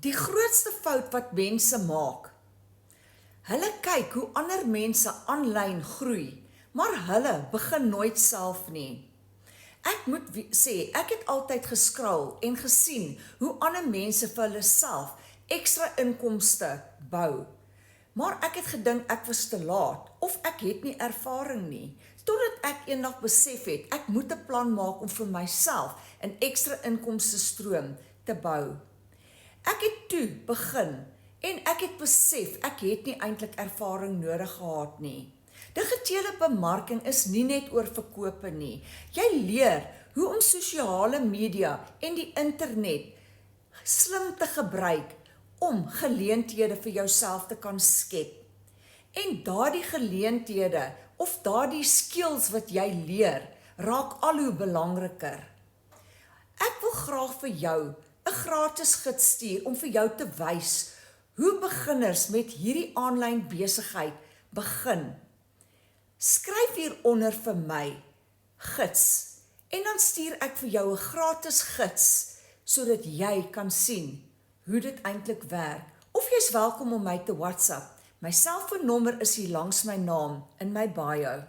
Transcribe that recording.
Die grootste fout wat mense maak, hulle kyk hoe ander mense aanlyn groei, maar hulle begin nooit self nie. Ek moet sê, ek het altyd geskraal en gesien hoe ander mense vir hulle self ekstra inkomste bou. Maar ek het gedink ek was te laat of ek het nie ervaring nie. Totdat ek eendag besef het, ek moet 'n plan maak om vir myself 'n ekstra inkomste stroom te bou. Ek het toe begin en ek het besef ek het nie eintlik ervaring nodig gehad nie. Digitale bemarking is nie net oor verkope nie. Jy leer hoe om sosiale media en die internet slim te gebruik om geleenthede vir jouself te kan skep. En daardie geleenthede of daardie skills wat jy leer, raak al hoe belangriker. Ek wil graag vir jou 'n gratis gids stuur om vir jou te wys hoe beginners met hierdie aanlyn besigheid begin. Skryf hieronder vir my gids en dan stuur ek vir jou 'n gratis gids sodat jy kan sien hoe dit eintlik werk. Of jy's welkom om my te WhatsApp. My selfoonnommer is hier langs my naam in my bio.